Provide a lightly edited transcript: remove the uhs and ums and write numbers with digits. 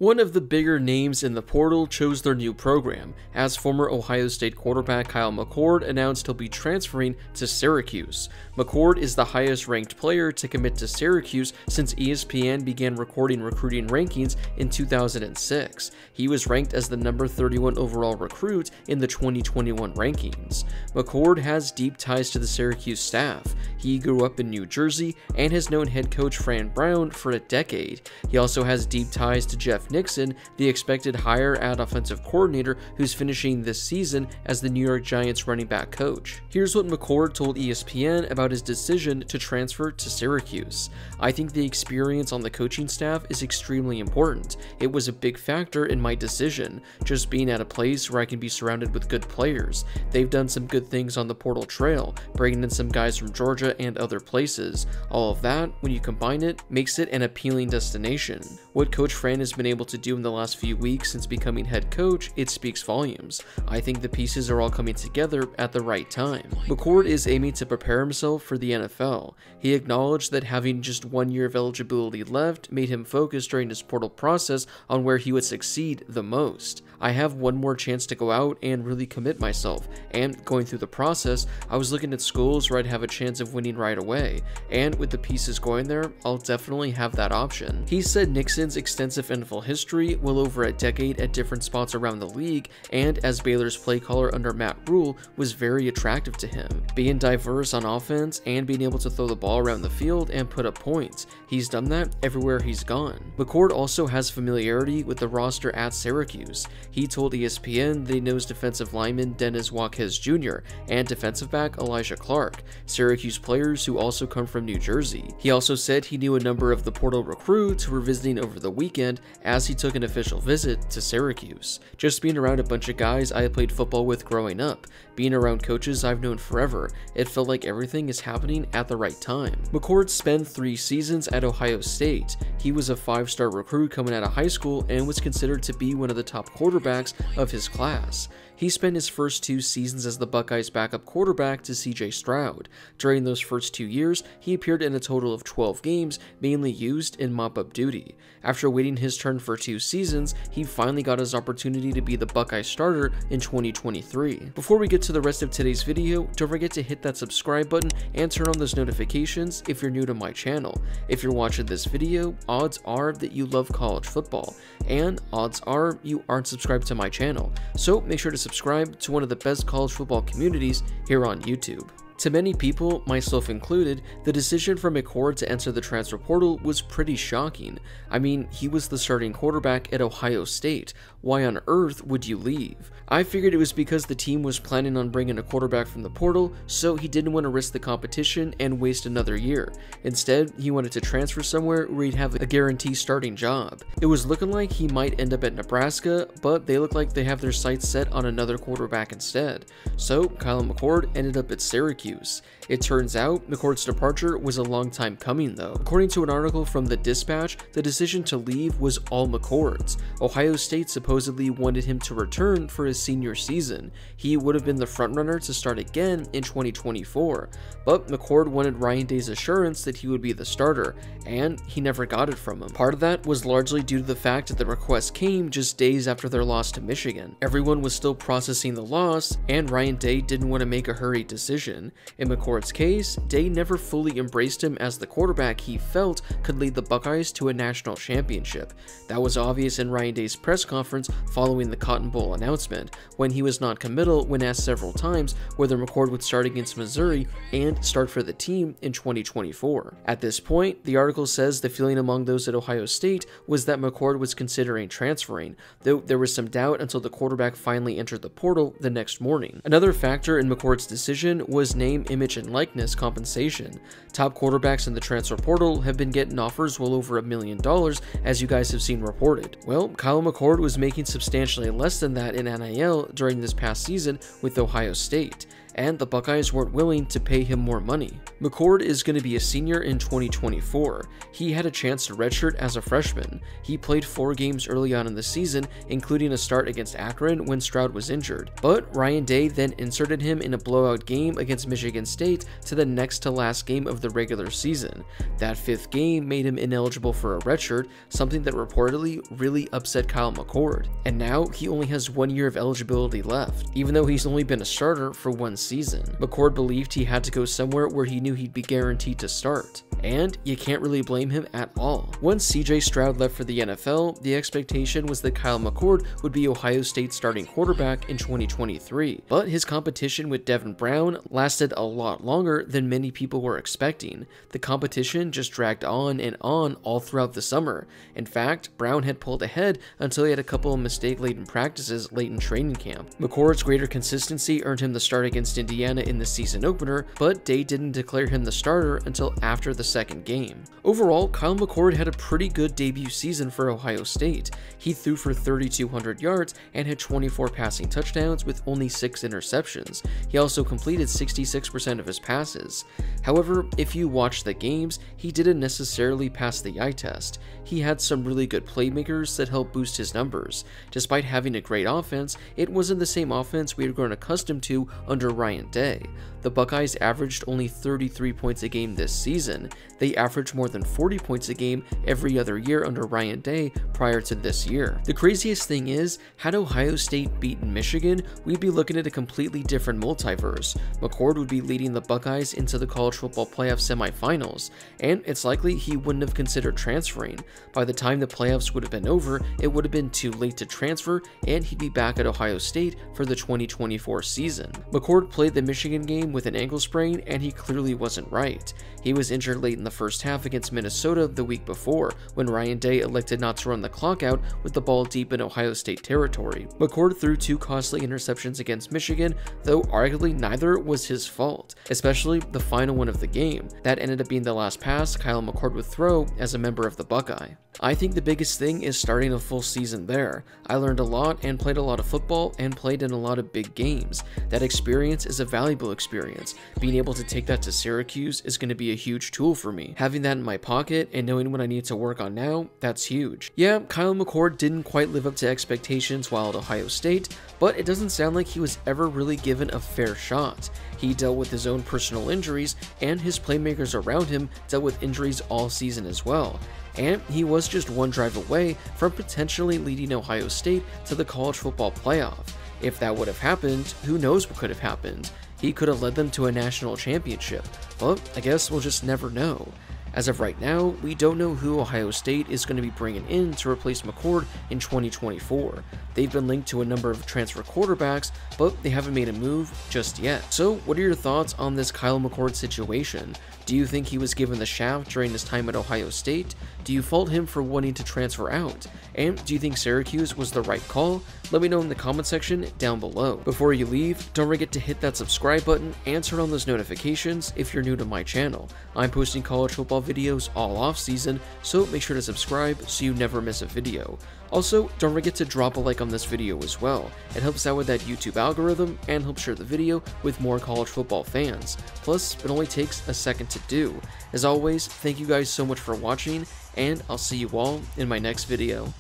One of the bigger names in the portal chose their new program, as former Ohio State quarterback Kyle McCord announced he'll be transferring to Syracuse. McCord is the highest ranked player to commit to Syracuse since ESPN began recording recruiting rankings in 2006. He was ranked as the number 31 overall recruit in the 2021 rankings. McCord has deep ties to the Syracuse staff. He grew up in New Jersey and has known head coach Fran Brown for a decade. He also has deep ties to Jeff Nixon, the expected hire at offensive coordinator who's finishing this season as the New York Giants running back coach. Here's what McCord told ESPN about his decision to transfer to Syracuse. "I think the experience on the coaching staff is extremely important. It was a big factor in my decision, just being at a place where I can be surrounded with good players. They've done some good things on the portal trail, bringing in some guys from Georgia and other places. All of that, when you combine it, makes it an appealing destination. What Coach Fran has been able to do in the last few weeks since becoming head coach, it speaks volumes. I think the pieces are all coming together at the right time." McCord is aiming to prepare himself for the NFL. He acknowledged that having just 1 year of eligibility left made him focus during his portal process on where he would succeed the most. "I have one more chance to go out and really commit myself, and going through the process, I was looking at schools where I'd have a chance of winning right away, and with the pieces going there, I'll definitely have that option." He said Nixon's extensive NFL history, well over a decade at different spots around the league, and as Baylor's play caller under Matt Rule, was very attractive to him. Being diverse on offense and being able to throw the ball around the field and put up points. He's done that everywhere he's gone. McCord also has familiarity with the roster at Syracuse. He told ESPN that he knows defensive lineman Dennis Waquez Jr. and defensive back Elijah Clark, Syracuse players who also come from New Jersey. He also said he knew a number of the portal recruits who were visiting over the weekend as he took an official visit to Syracuse. "Just being around a bunch of guys I played football with growing up, being around coaches I've known forever, it felt like everything is happening at the right time." McCord spent 3 seasons at Ohio State. He was a 5-star recruit coming out of high school and was considered to be one of the top quarterbacks of his class. He spent his first 2 seasons as the Buckeyes' backup quarterback to CJ Stroud. During those first 2 years, he appeared in a total of 12 games, mainly used in mop-up duty. After waiting his turn for 2 seasons, he finally got his opportunity to be the Buckeye starter in 2023. Before we get to the rest of today's video, don't forget to hit that subscribe button and turn on those notifications if you're new to my channel. If you're watching this video, odds are that you love college football, and odds are you aren't subscribed to my channel, so make sure to subscribe to one of the best college football communities here on YouTube. To many people, myself included, the decision for McCord to enter the transfer portal was pretty shocking. I mean, he was the starting quarterback at Ohio State. Why on earth would you leave? I figured it was because the team was planning on bringing a quarterback from the portal, so he didn't want to risk the competition and waste another year. Instead, he wanted to transfer somewhere where he'd have a guaranteed starting job. It was looking like he might end up at Nebraska, but they look like they have their sights set on another quarterback instead. So Kyle McCord ended up at Syracuse. It turns out McCord's departure was a long time coming though. According to an article from the Dispatch, the decision to leave was all McCord's. Ohio State supposedly wanted him to return for his senior season. He would have been the frontrunner to start again in 2024, but McCord wanted Ryan Day's assurance that he would be the starter, and he never got it from him. Part of that was largely due to the fact that the request came just days after their loss to Michigan. Everyone was still processing the loss, and Ryan Day didn't want to make a hurried decision. In McCord's case, Day never fully embraced him as the quarterback he felt could lead the Buckeyes to a national championship. That was obvious in Ryan Day's press conference following the Cotton Bowl announcement, when he was non-committal when asked several times whether McCord would start against Missouri and start for the team in 2024. At this point, the article says the feeling among those at Ohio State was that McCord was considering transferring, though there was some doubt until the quarterback finally entered the portal the next morning. Another factor in McCord's decision was name, image, and likeness compensation. Top quarterbacks in the transfer portal have been getting offers well over $1 million, as you guys have seen reported. Well, Kyle McCord was making substantially less than that in NIL during this past season with Ohio State. and the Buckeyes weren't willing to pay him more money. McCord is going to be a senior in 2024. He had a chance to redshirt as a freshman. He played 4 games early on in the season, including a start against Akron when Stroud was injured. But Ryan Day then inserted him in a blowout game against Michigan State to the next to last game of the regular season. That 5th game made him ineligible for a redshirt, something that reportedly really upset Kyle McCord. And now he only has 1 year of eligibility left, even though he's only been a starter for 1 season. McCord believed he had to go somewhere where he knew he'd be guaranteed to start. And you can't really blame him at all. Once CJ Stroud left for the NFL, the expectation was that Kyle McCord would be Ohio State's starting quarterback in 2023. But his competition with Devin Brown lasted a lot longer than many people were expecting. The competition just dragged on and on all throughout the summer. In fact, Brown had pulled ahead until he had a couple of mistake-laden practices late in training camp. McCord's greater consistency earned him the start against Indiana in the season opener, but Day didn't declare him the starter until after the second game. Overall, Kyle McCord had a pretty good debut season for Ohio State. He threw for 3,200 yards and had 24 passing touchdowns with only 6 interceptions. He also completed 66% of his passes. However, if you watch the games, he didn't necessarily pass the eye test. He had some really good playmakers that helped boost his numbers. Despite having a great offense, it wasn't the same offense we had grown accustomed to under Ryan Day. The Buckeyes averaged only 33 points a game this season. They averaged more than 40 points a game every other year under Ryan Day prior to this year. The craziest thing is, had Ohio State beaten Michigan, we'd be looking at a completely different multiverse. McCord would be leading the Buckeyes into the college football playoff semifinals, and it's likely he wouldn't have considered transferring. By the time the playoffs would have been over, it would have been too late to transfer, and he'd be back at Ohio State for the 2024 season. McCord played the Michigan game with an ankle sprain, and he clearly wasn't right. He was injured late in the first half against Minnesota the week before, when Ryan Day elected not to run the clock out with the ball deep in Ohio State territory. McCord threw 2 costly interceptions against Michigan, though arguably neither was his fault, especially the final one of the game. That ended up being the last pass Kyle McCord would throw as a member of the Buckeye. I think the biggest thing is starting a full season there. I learned a lot and played a lot of football and played in a lot of big games. That experience is a valuable experience. Being able to take that to Syracuse is going to be a huge tool for me. Having that in my pocket and knowing what I need to work on now, that's huge. Yeah, Kyle McCord didn't quite live up to expectations while at Ohio State, but it doesn't sound like he was ever really given a fair shot. He dealt with his own personal injuries, and his playmakers around him dealt with injuries all season as well. And he was just one drive away from potentially leading Ohio State to the college football playoff. If that would have happened, who knows what could have happened? He could have led them to a national championship, but I guess we'll just never know. As of right now, we don't know who Ohio State is going to be bringing in to replace McCord in 2024. They've been linked to a number of transfer quarterbacks, but they haven't made a move just yet. So what are your thoughts on this Kyle McCord situation? Do you think he was given the shaft during his time at Ohio State? Do you fault him for wanting to transfer out? And do you think Syracuse was the right call? Let me know in the comment section down below. Before you leave, don't forget to hit that subscribe button and turn on those notifications if you're new to my channel. I'm posting college football videos all off season, so make sure to subscribe so you never miss a video. Also, don't forget to drop a like on this video as well. It helps out with that YouTube algorithm and helps share the video with more college football fans. Plus, it only takes a second to do. As always, thank you guys so much for watching, and I'll see you all in my next video.